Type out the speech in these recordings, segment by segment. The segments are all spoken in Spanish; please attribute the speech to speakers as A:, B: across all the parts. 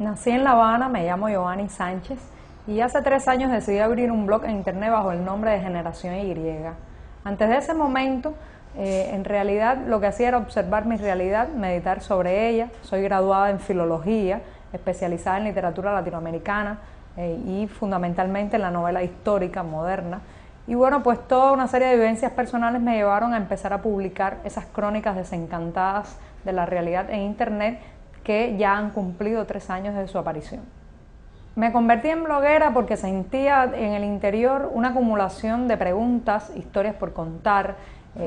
A: Nací en La Habana, me llamo Giovanni Sánchez y hace 3 años decidí abrir un blog en internet bajo el nombre de Generación Y. Antes de ese momento, en realidad lo que hacía era observar mi realidad, meditar sobre ella. Soy graduada en filología, especializada en literatura latinoamericana y fundamentalmente en la novela histórica moderna. Y bueno, pues toda una serie de vivencias personales me llevaron a empezar a publicar esas crónicas desencantadas de la realidad en internet que ya han cumplido 3 años de su aparición. Me convertí en bloguera porque sentía en el interior una acumulación de preguntas, historias por contar,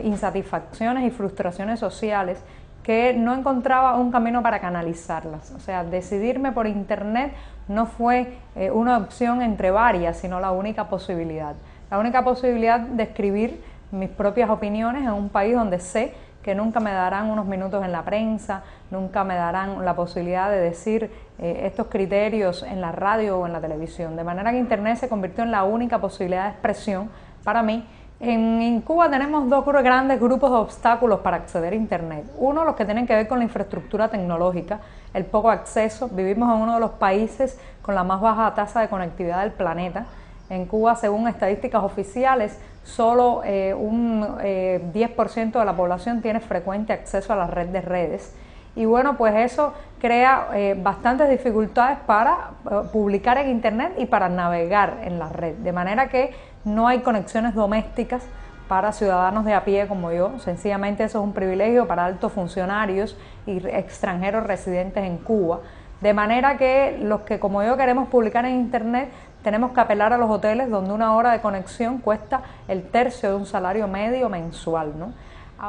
A: insatisfacciones y frustraciones sociales que no encontraba un camino para canalizarlas. O sea, decidirme por internet no fue una opción entre varias, sino la única posibilidad. La única posibilidad de escribir mis propias opiniones en un país donde sé que nunca me darán unos minutos en la prensa, nunca me darán la posibilidad de decir estos criterios en la radio o en la televisión. De manera que internet se convirtió en la única posibilidad de expresión para mí. En Cuba tenemos 2 grandes grupos de obstáculos para acceder a internet. Uno, los que tienen que ver con la infraestructura tecnológica, el poco acceso. Vivimos en uno de los países con la más baja tasa de conectividad del planeta. En Cuba, según estadísticas oficiales, solo un 10% de la población tiene frecuente acceso a la red de redes. Y bueno, pues eso crea bastantes dificultades para publicar en internet y para navegar en la red. De manera que no hay conexiones domésticas para ciudadanos de a pie como yo. Sencillamente eso es un privilegio para altos funcionarios y extranjeros residentes en Cuba. De manera que los que como yo queremos publicar en internet tenemos que apelar a los hoteles donde una hora de conexión cuesta el tercio de un salario medio mensual, ¿no?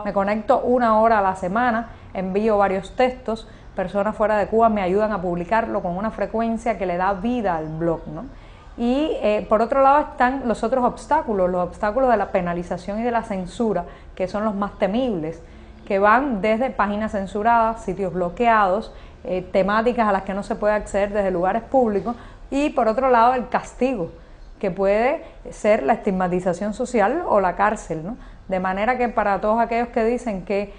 A: Me conecto 1 hora a la semana, envío varios textos, personas fuera de Cuba me ayudan a publicarlo con una frecuencia que le da vida al blog, ¿no? Y por otro lado están los otros obstáculos, los obstáculos de la penalización y de la censura, que son los más temibles, que van desde páginas censuradas, sitios bloqueados, temáticas a las que no se puede acceder desde lugares públicos, y por otro lado el castigo, que puede ser la estigmatización social o la cárcel, ¿no? De manera que para todos aquellos que dicen que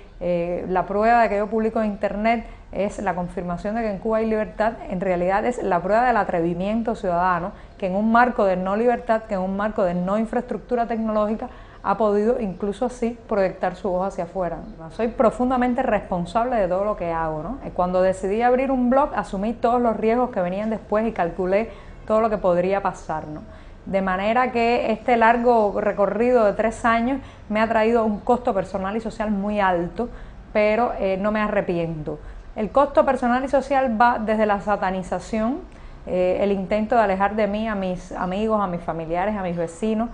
A: la prueba de que yo publico en internet es la confirmación de que en Cuba hay libertad, en realidad es la prueba del atrevimiento ciudadano, que en un marco de no libertad, que en un marco de no infraestructura tecnológica, ha podido incluso así proyectar su voz hacia afuera. Soy profundamente responsable de todo lo que hago, ¿no? Cuando decidí abrir un blog, asumí todos los riesgos que venían después y calculé todo lo que podría pasar, ¿no? De manera que este largo recorrido de 3 años me ha traído un costo personal y social muy alto, pero no me arrepiento. El costo personal y social va desde la satanización, el intento de alejar de mí a mis amigos, a mis familiares, a mis vecinos,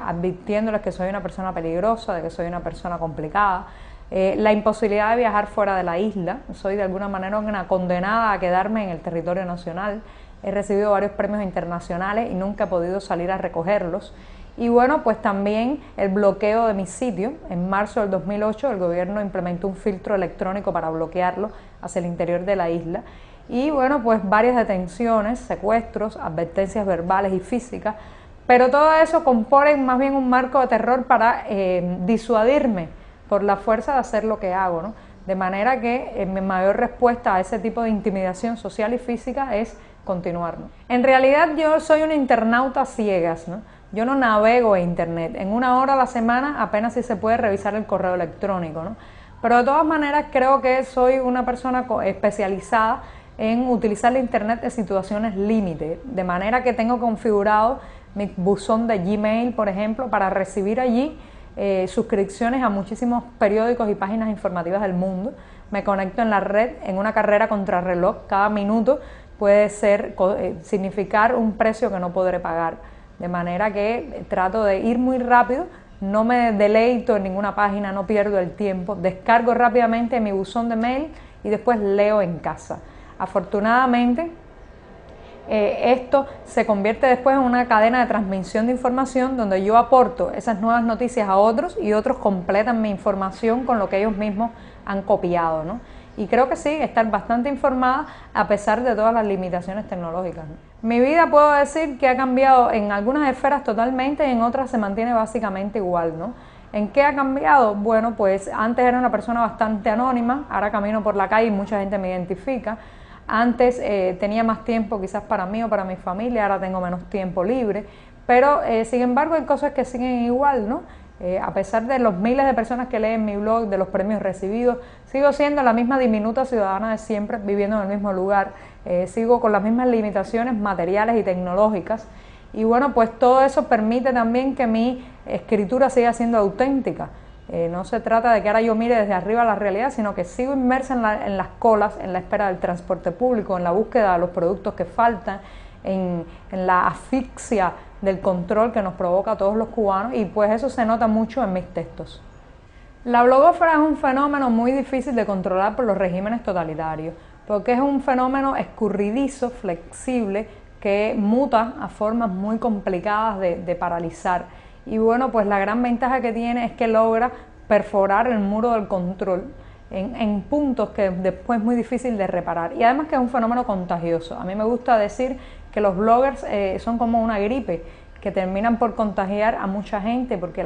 A: advirtiéndoles que soy una persona peligrosa, de que soy una persona complicada, la imposibilidad de viajar fuera de la isla. Soy de alguna manera una condenada a quedarme en el territorio nacional. He recibido varios premios internacionales y nunca he podido salir a recogerlos. Y bueno, pues también el bloqueo de mi sitio. En marzo del 2008 el gobierno implementó un filtro electrónico para bloquearlo hacia el interior de la isla. Y bueno, pues varias detenciones, secuestros, advertencias verbales y físicas. Pero todo eso compone más bien un marco de terror para disuadirme por la fuerza de hacer lo que hago, ¿no? De manera que mi mayor respuesta a ese tipo de intimidación social y física es continuar, ¿no? En realidad yo soy una internauta a ciegas, ¿no? Yo no navego en internet. En 1 hora a la semana apenas si se puede revisar el correo electrónico, ¿no? Pero de todas maneras creo que soy una persona especializada en utilizar la internet en situaciones límite, de manera que tengo configurado mi buzón de Gmail, por ejemplo, para recibir allí suscripciones a muchísimos periódicos y páginas informativas del mundo. Me conecto en la red en una carrera contrarreloj. Cada minuto puede significar un precio que no podré pagar. De manera que trato de ir muy rápido, no me deleito en ninguna página, no pierdo el tiempo, descargo rápidamente mi buzón de mail y después leo en casa. Afortunadamente, esto se convierte después en una cadena de transmisión de información donde yo aporto esas nuevas noticias a otros y otros completan mi información con lo que ellos mismos han copiado, ¿no? Y creo que sí, estar bastante informada a pesar de todas las limitaciones tecnológicas, ¿no? Mi vida puedo decir que ha cambiado en algunas esferas totalmente y en otras se mantiene básicamente igual, ¿no? ¿En qué ha cambiado? Bueno, pues antes era una persona bastante anónima, ahora camino por la calle y mucha gente me identifica. Antes tenía más tiempo quizás para mí o para mi familia, ahora tengo menos tiempo libre, pero sin embargo hay cosas que siguen igual, ¿no? A pesar de los miles de personas que leen mi blog, de los premios recibidos, sigo siendo la misma diminuta ciudadana de siempre, viviendo en el mismo lugar, sigo con las mismas limitaciones materiales y tecnológicas, y bueno, pues todo eso permite también que mi escritura siga siendo auténtica. No se trata de que ahora yo mire desde arriba la realidad, sino que sigo inmersa en las colas, en la espera del transporte público, en la búsqueda de los productos que faltan, en la asfixia del control que nos provoca a todos los cubanos, y pues eso se nota mucho en mis textos. La blogósfera es un fenómeno muy difícil de controlar por los regímenes totalitarios, porque es un fenómeno escurridizo, flexible, que muta a formas muy complicadas de paralizar. Y bueno, pues la gran ventaja que tiene es que logra perforar el muro del control en puntos que después es muy difícil de reparar. Y además que es un fenómeno contagioso. A mí me gusta decir que los bloggers son como una gripe, que terminan por contagiar a mucha gente, porque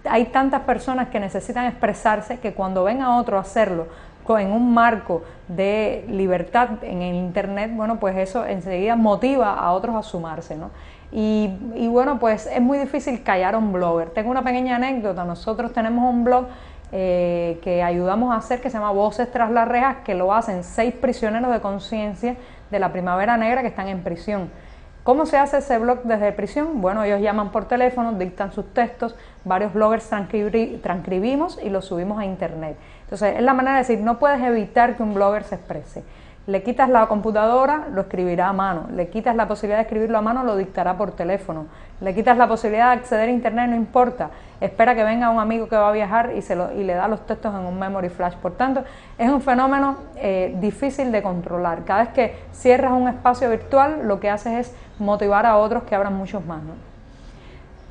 A: hay tantas personas que necesitan expresarse que cuando ven a otro hacerlo en un marco de libertad en el internet, bueno, pues eso enseguida motiva a otros a sumarse, ¿no? Y bueno, pues es muy difícil callar a un blogger. Tengo una pequeña anécdota. Nosotros tenemos un blog que ayudamos a hacer, que se llama Voces tras las rejas, que lo hacen 6 prisioneros de conciencia de la Primavera Negra que están en prisión. ¿Cómo se hace ese blog desde prisión? Bueno, ellos llaman por teléfono, dictan sus textos, varios bloggers transcribimos y los subimos a internet. Entonces, es la manera de decir, no puedes evitar que un blogger se exprese. Le quitas la computadora, lo escribirá a mano. Le quitas la posibilidad de escribirlo a mano, lo dictará por teléfono. Le quitas la posibilidad de acceder a internet, no importa. Espera que venga un amigo que va a viajar y le da los textos en un memory flash. Por tanto, es un fenómeno difícil de controlar. Cada vez que cierras un espacio virtual, lo que haces es motivar a otros que abran muchos más, ¿no?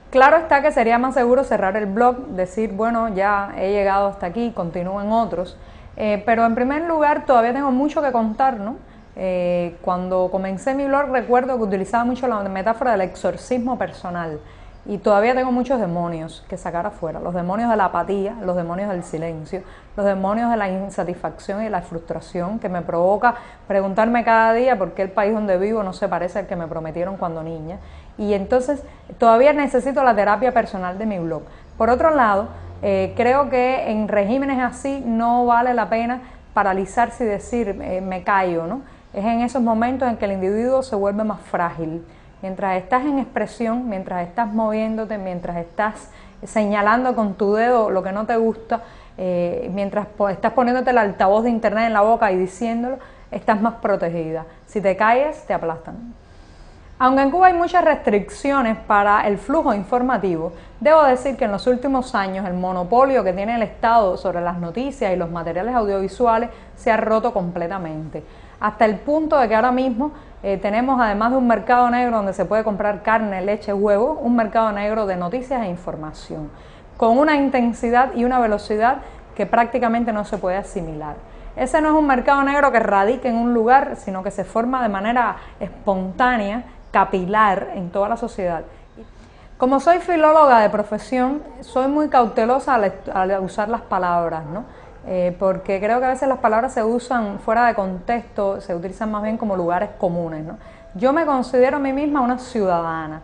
A: Claro está que sería más seguro cerrar el blog, decir, bueno, ya he llegado hasta aquí, continúen otros. Pero en primer lugar todavía tengo mucho que contar, ¿no? Cuando comencé mi blog recuerdo que utilizaba mucho la metáfora del exorcismo personal, y todavía tengo muchos demonios que sacar afuera, los demonios de la apatía, los demonios del silencio, los demonios de la insatisfacción y la frustración que me provoca preguntarme cada día por qué el país donde vivo no se parece al que me prometieron cuando niña, y entonces todavía necesito la terapia personal de mi blog. Por otro lado, creo que en regímenes así no vale la pena paralizarse y decir me callo, ¿no? Es en esos momentos en que el individuo se vuelve más frágil. Mientras estás en expresión, mientras estás moviéndote, mientras estás señalando con tu dedo lo que no te gusta, mientras estás poniéndote el altavoz de internet en la boca y diciéndolo, estás más protegida. Si te callas, te aplastan. Aunque en Cuba hay muchas restricciones para el flujo informativo, debo decir que en los últimos años el monopolio que tiene el Estado sobre las noticias y los materiales audiovisuales se ha roto completamente, hasta el punto de que ahora mismo tenemos, además de un mercado negro donde se puede comprar carne, leche, huevo, un mercado negro de noticias e información, con una intensidad y una velocidad que prácticamente no se puede asimilar. Ese no es un mercado negro que radique en un lugar, sino que se forma de manera espontánea, capilar en toda la sociedad. Como soy filóloga de profesión, soy muy cautelosa al usar las palabras, ¿no? Porque creo que a veces las palabras se usan fuera de contexto, se utilizan más bien como lugares comunes, ¿no? Yo me considero a mí misma una ciudadana.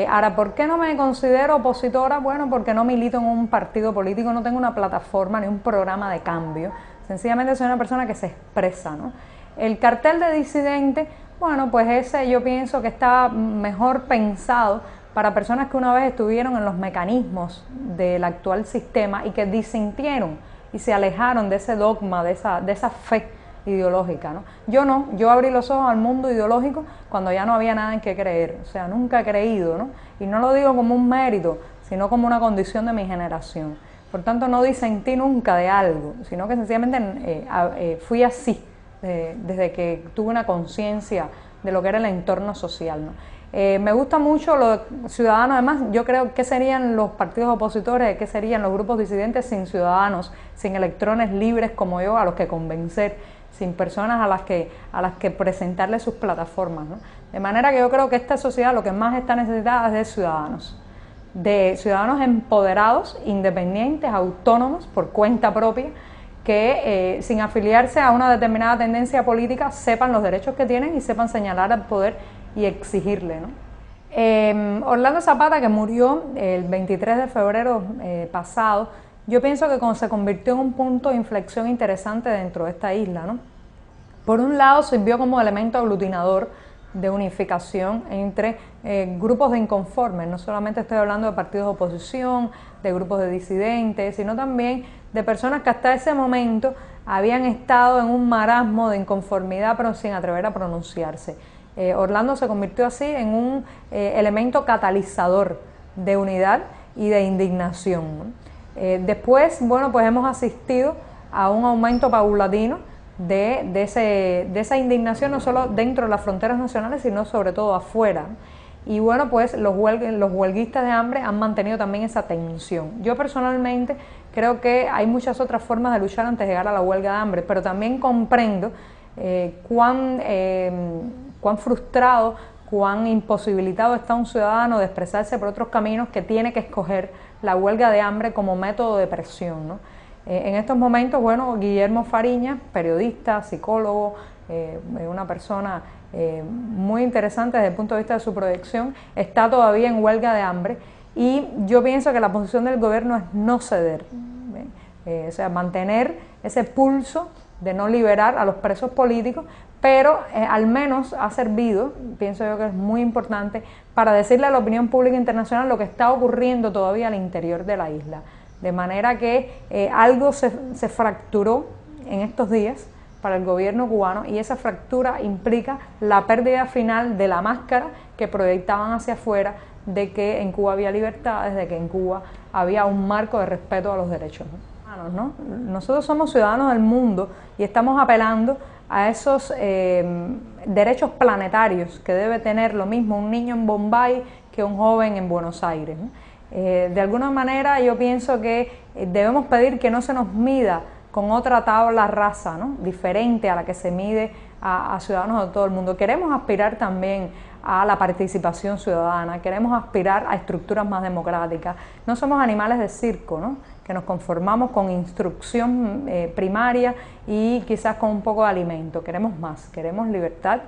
A: Ahora, ¿por qué no me considero opositora? Bueno, porque no milito en un partido político, no tengo una plataforma ni un programa de cambio. Sencillamente soy una persona que se expresa, ¿no? El cartel de disidente, bueno, pues ese yo pienso que está mejor pensado para personas que una vez estuvieron en los mecanismos del actual sistema y que disintieron y se alejaron de ese dogma, de esa fe ideológica, ¿no? Yo no, yo abrí los ojos al mundo ideológico cuando ya no había nada en qué creer, o sea, nunca he creído, ¿no? Y no lo digo como un mérito, sino como una condición de mi generación. Por tanto, no disentí nunca de algo, sino que sencillamente fui así, desde que tuve una conciencia de lo que era el entorno social, ¿no? Me gusta mucho lo ciudadano. Además, yo creo que serían los partidos opositores, que serían los grupos disidentes sin ciudadanos, sin electrones libres como yo a los que convencer, sin personas a las que presentarles sus plataformas, ¿no? De manera que yo creo que esta sociedad lo que más está necesitada es de ciudadanos empoderados, independientes, autónomos, por cuenta propia, que sin afiliarse a una determinada tendencia política sepan los derechos que tienen y sepan señalar al poder y exigirle, ¿no? Orlando Zapata, que murió el 23 de febrero pasado, yo pienso que se convirtió en un punto de inflexión interesante dentro de esta isla, ¿no? Por un lado sirvió como elemento aglutinador de unificación entre grupos de inconformes, no solamente estoy hablando de partidos de oposición, de grupos de disidentes, sino también de personas que hasta ese momento habían estado en un marasmo de inconformidad pero sin atrever a pronunciarse. Orlando se convirtió así en un elemento catalizador de unidad y de indignación, ¿no? Después, bueno, pues hemos asistido a un aumento paulatino de esa indignación, no solo dentro de las fronteras nacionales, sino sobre todo afuera. Y bueno, pues los huelguistas de hambre han mantenido también esa tensión. Yo personalmente creo que hay muchas otras formas de luchar antes de llegar a la huelga de hambre, pero también comprendo cuán frustrado, cuán imposibilitado está un ciudadano de expresarse por otros caminos, que tiene que escoger la huelga de hambre como método de presión, ¿no? En estos momentos, bueno, Guillermo Fariña, periodista, psicólogo, una persona muy interesante desde el punto de vista de su proyección, está todavía en huelga de hambre, y yo pienso que la posición del gobierno es no ceder, o sea, mantener ese pulso de no liberar a los presos políticos, pero al menos ha servido, pienso yo que es muy importante, para decirle a la opinión pública internacional lo que está ocurriendo todavía al interior de la isla. De manera que algo se fracturó en estos días para el gobierno cubano, y esa fractura implica la pérdida final de la máscara que proyectaban hacia afuera de que en Cuba había libertades, de que en Cuba había un marco de respeto a los derechos humanos, ¿no? Nosotros somos ciudadanos del mundo y estamos apelando a esos derechos planetarios que debe tener lo mismo un niño en Bombay que un joven en Buenos Aires, ¿no? De alguna manera yo pienso que debemos pedir que no se nos mida con otra tabla rasa, ¿no?, diferente a la que se mide a ciudadanos de todo el mundo. Queremos aspirar también a la participación ciudadana, queremos aspirar a estructuras más democráticas. No somos animales de circo, ¿no?, que nos conformamos con instrucción primaria y quizás con un poco de alimento. Queremos más, queremos libertad,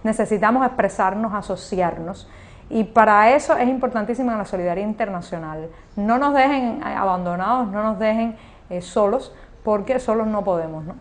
A: necesitamos expresarnos, asociarnos. Y para eso es importantísima la solidaridad internacional. No nos dejen abandonados, no nos dejen solos, porque solos no podemos, ¿no?